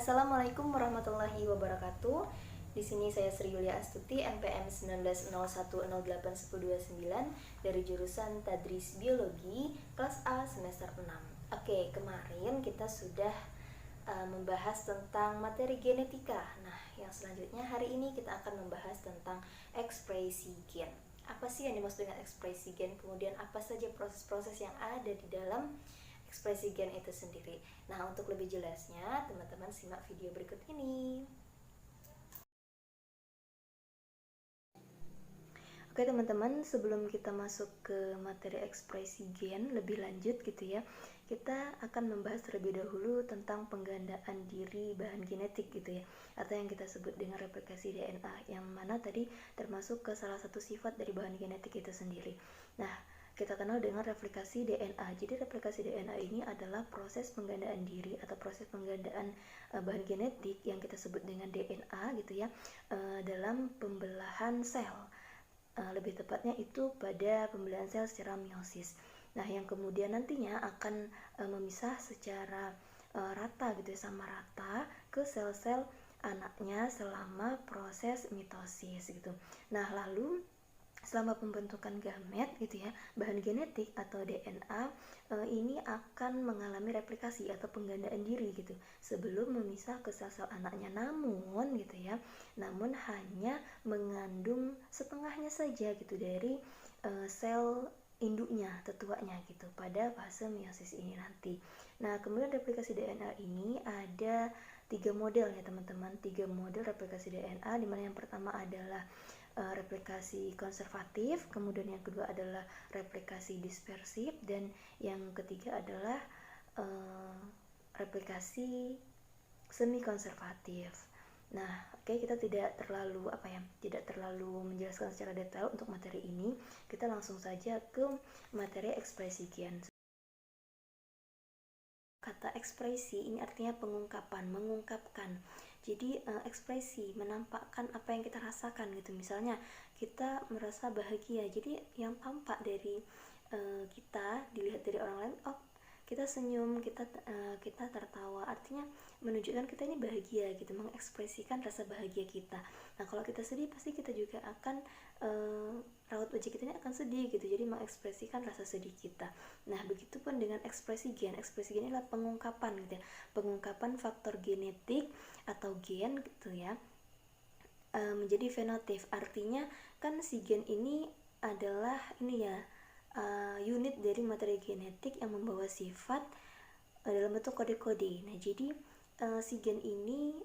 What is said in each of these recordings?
Assalamualaikum warahmatullahi wabarakatuh. Di sini saya Sri Yulia Astuti, NPM 1901081029 dari jurusan Tadris Biologi kelas A semester 6. Oke, kemarin kita sudah membahas tentang materi genetika. Nah, yang selanjutnya hari ini kita akan membahas tentang ekspresi gen. Apa sih yang dimaksud dengan ekspresi gen? Kemudian apa saja proses-proses yang ada di dalam ekspresi gen itu sendiri. Nah, untuk lebih jelasnya, teman-teman simak video berikut ini. Oke teman-teman, sebelum kita masuk ke materi ekspresi gen lebih lanjut gitu ya, kita akan membahas terlebih dahulu tentang penggandaan diri bahan genetik gitu ya, atau yang kita sebut dengan replikasi DNA, yang mana tadi termasuk ke salah satu sifat dari bahan genetik itu sendiri. Nah, kita kenal dengan replikasi DNA. Jadi replikasi DNA ini adalah proses penggandaan diri atau proses penggandaan bahan genetik yang kita sebut dengan DNA gitu ya, dalam pembelahan sel. Lebih tepatnya itu pada pembelahan sel secara meiosis. Nah, yang kemudian nantinya akan memisah secara rata gitu ya, sama rata ke sel-sel anaknya selama proses mitosis gitu. Nah, lalu selama pembentukan gamet gitu ya, bahan genetik atau DNA ini akan mengalami replikasi atau penggandaan diri gitu sebelum memisah ke sel-sel anaknya, namun gitu ya, namun hanya mengandung setengahnya saja gitu dari sel induknya, tetuanya gitu pada fase meiosis ini nanti. Nah, kemudian replikasi DNA ini ada 3 model ya teman-teman, 3 model replikasi DNA, di mana yang pertama adalah replikasi konservatif, kemudian yang kedua adalah replikasi dispersif, dan yang ketiga adalah replikasi semi konservatif. Nah, oke, kita tidak terlalu menjelaskan secara detail untuk materi ini. Kita langsung saja ke materi ekspresi gen. Kata ekspresi ini artinya pengungkapan, mengungkapkan. Jadi ekspresi menampakkan apa yang kita rasakan gitu. Misalnya kita merasa bahagia, jadi yang tampak dari kita dilihat dari orang lain, oh kita senyum, kita tertawa, artinya menunjukkan kita ini bahagia gitu, mengekspresikan rasa bahagia kita. Nah, kalau kita sedih pasti kita juga akan raut wajah kita ini akan sedih gitu, jadi mengekspresikan rasa sedih kita. Nah, begitupun dengan ekspresi gen. Ekspresi gen adalah pengungkapan gitu ya, pengungkapan faktor genetik atau gen gitu ya, menjadi fenotip. Artinya kan si gen ini adalah ini ya, unit dari materi genetik yang membawa sifat dalam bentuk kode-kode. Nah, jadi si gen ini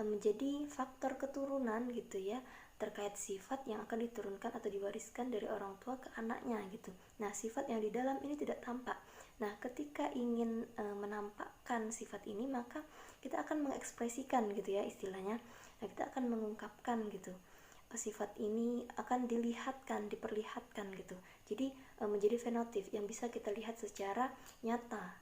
menjadi faktor keturunan gitu ya, terkait sifat yang akan diturunkan atau diwariskan dari orang tua ke anaknya gitu. Nah, sifat yang di dalam ini tidak tampak. Nah, ketika ingin menampakkan sifat ini, maka kita akan mengekspresikan gitu ya istilahnya. Nah, kita akan mengungkapkan gitu. Sifat ini akan diperlihatkan gitu. Jadi menjadi fenotip yang bisa kita lihat secara nyata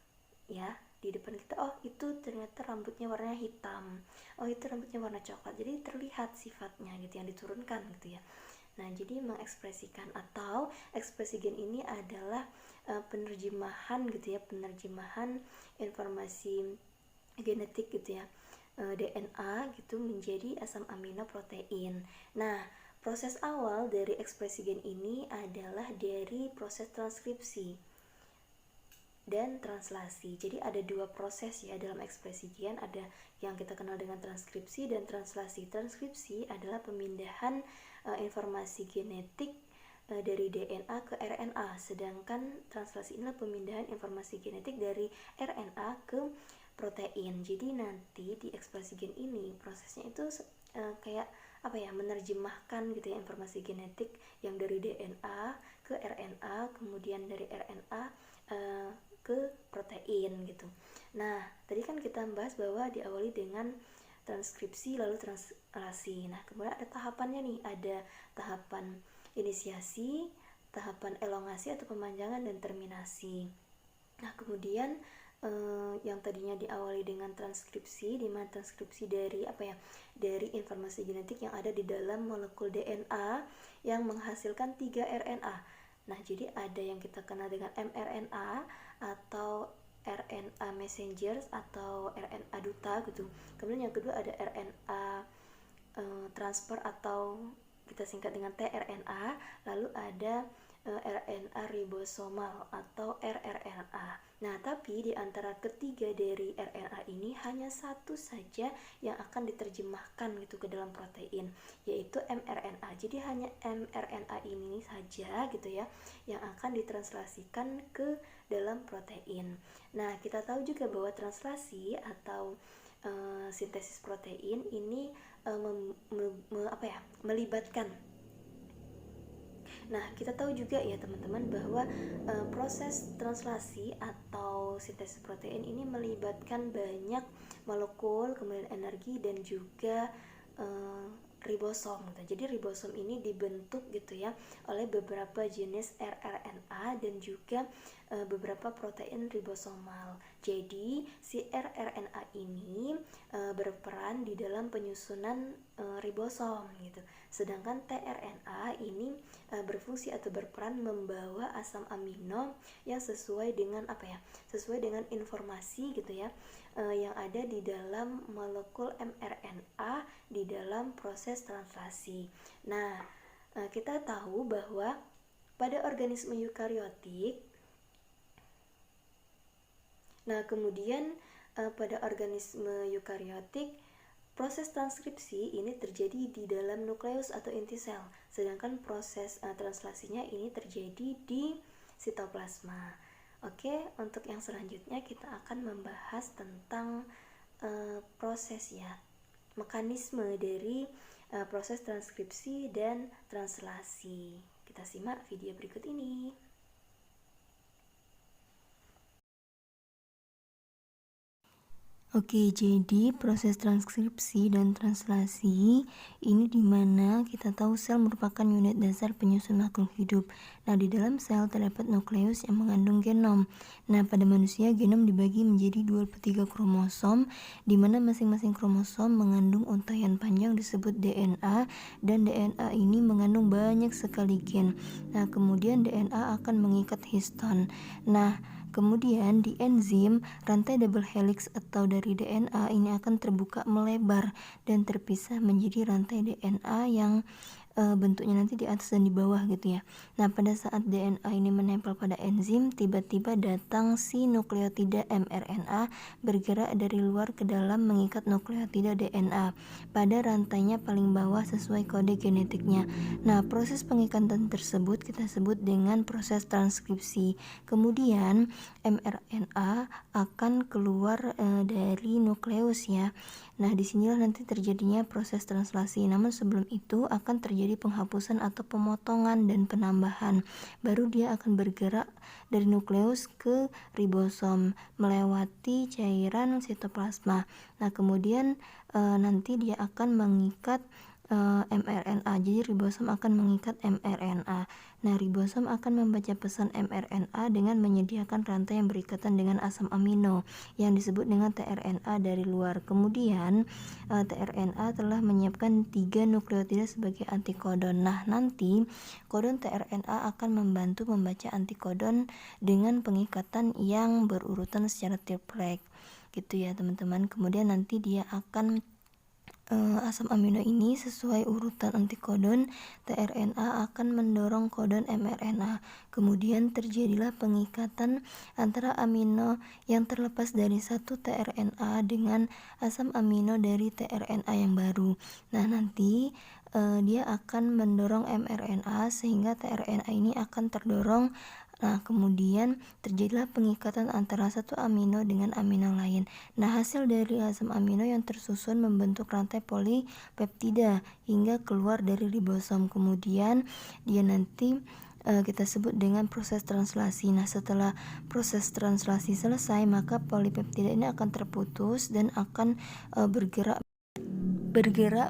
ya di depan kita. Oh, itu ternyata rambutnya warnanya hitam, oh itu rambutnya warna coklat, jadi terlihat sifatnya gitu yang diturunkan gitu ya. Nah, jadi mengekspresikan atau ekspresi gen ini adalah penerjemahan gitu ya, penerjemahan informasi genetik gitu ya, DNA gitu menjadi asam amino protein. Nah, proses awal dari ekspresi gen ini adalah dari proses transkripsi dan translasi. Jadi ada 2 proses ya dalam ekspresi gen, ada yang kita kenal dengan transkripsi dan translasi. Transkripsi adalah pemindahan informasi genetik dari DNA ke RNA, sedangkan translasi adalah pemindahan informasi genetik dari RNA ke protein. Jadi nanti di ekspresi gen ini prosesnya itu kayak menerjemahkan gitu ya informasi genetik yang dari DNA ke RNA, kemudian dari RNA ke protein gitu. Nah, tadi kan kita membahas bahwa diawali dengan transkripsi lalu translasi. Nah, kemudian ada tahapannya nih, ada tahapan inisiasi, tahapan elongasi atau pemanjangan, dan terminasi. Nah, kemudian yang tadinya diawali dengan transkripsi, di mana transkripsi dari dari informasi genetik yang ada di dalam molekul DNA yang menghasilkan 3 RNA. Nah, jadi ada yang kita kenal dengan mRNA atau RNA messenger atau RNA duta gitu. Kemudian yang kedua ada RNA transfer atau kita singkat dengan tRNA. Lalu ada RNA ribosomal atau rRNA. Nah, tapi di antara ketiga dari RNA ini hanya satu saja yang akan diterjemahkan gitu ke dalam protein, yaitu mRNA. Jadi hanya mRNA ini saja gitu ya yang akan ditranslasikan ke dalam protein. Nah, kita tahu juga bahwa translasi atau sintesis protein ini melibatkan. Nah, kita tahu juga ya teman-teman bahwa proses translasi atau sintesis protein ini melibatkan banyak molekul, kemudian energi dan juga ribosom gitu. Jadi ribosom ini dibentuk gitu ya oleh beberapa jenis rRNA dan juga beberapa protein ribosomal. Jadi si rRNA ini berperan di dalam penyusunan ribosom gitu. Sedangkan tRNA ini berfungsi atau berperan membawa asam amino yang sesuai dengan sesuai dengan informasi gitu ya yang ada di dalam molekul mRNA di dalam proses translasi. Nah, kita tahu bahwa pada organisme eukariotik, pada organisme eukariotik proses transkripsi ini terjadi di dalam nukleus atau inti sel, sedangkan proses translasinya ini terjadi di sitoplasma. Oke, untuk yang selanjutnya kita akan membahas tentang proses ya, mekanisme dari proses transkripsi dan translasi. Kita simak video berikut ini. Oke, jadi proses transkripsi dan translasi ini dimana kita tahu sel merupakan unit dasar penyusun makhluk hidup. Nah, di dalam sel terdapat nukleus yang mengandung genom. Nah, pada manusia genom dibagi menjadi 23 kromosom, di mana masing-masing kromosom mengandung untaian panjang disebut DNA, dan DNA ini mengandung banyak sekali gen. Nah, kemudian DNA akan mengikat histon. Nah, kemudian di enzim, rantai double helix atau dari DNA ini akan terbuka melebar dan terpisah menjadi rantai DNA yang bentuknya nanti di atas dan di bawah gitu ya. Nah, pada saat DNA ini menempel pada enzim, tiba-tiba datang si nukleotida mRNA bergerak dari luar ke dalam mengikat nukleotida DNA pada rantainya paling bawah sesuai kode genetiknya. Nah, proses pengikatan tersebut kita sebut dengan proses transkripsi. Kemudian mRNA akan keluar dari nukleus ya. Nah, disinilah nanti terjadinya proses translasi. Namun sebelum itu akan terjadi penghapusan atau pemotongan dan penambahan. Baru dia akan bergerak dari nukleus ke ribosom melewati cairan sitoplasma. Nah, kemudian nanti dia akan mengikat mRNA. Jadi ribosom akan mengikat mRNA. Nah, ribosom akan membaca pesan mRNA dengan menyediakan rantai yang berikatan dengan asam amino yang disebut dengan tRNA dari luar. Kemudian tRNA telah menyiapkan 3 nukleotida sebagai antikodon. Nah, nanti kodon tRNA akan membantu membaca antikodon dengan pengikatan yang berurutan secara triplek. Gitu ya, teman-teman. Kemudian nanti dia akan asam amino ini sesuai urutan antikodon, tRNA akan mendorong kodon mRNA. Kemudian terjadilah pengikatan antara amino yang terlepas dari satu tRNA dengan asam amino dari tRNA yang baru. Nah, nanti dia akan mendorong mRNA sehingga tRNA ini akan terdorong. Nah, kemudian terjadilah pengikatan antara satu amino dengan amino lain. Nah, hasil dari asam amino yang tersusun membentuk rantai polipeptida hingga keluar dari ribosom. Kemudian dia nanti kita sebut dengan proses translasi. Nah, setelah proses translasi selesai, maka polipeptida ini akan terputus dan akan bergerak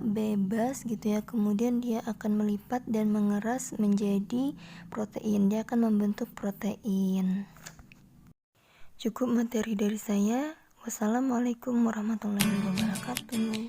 bebas gitu ya. Kemudian dia akan melipat dan mengeras menjadi protein. Dia akan membentuk protein. Cukup materi dari saya. Wassalamualaikum warahmatullahi wabarakatuh.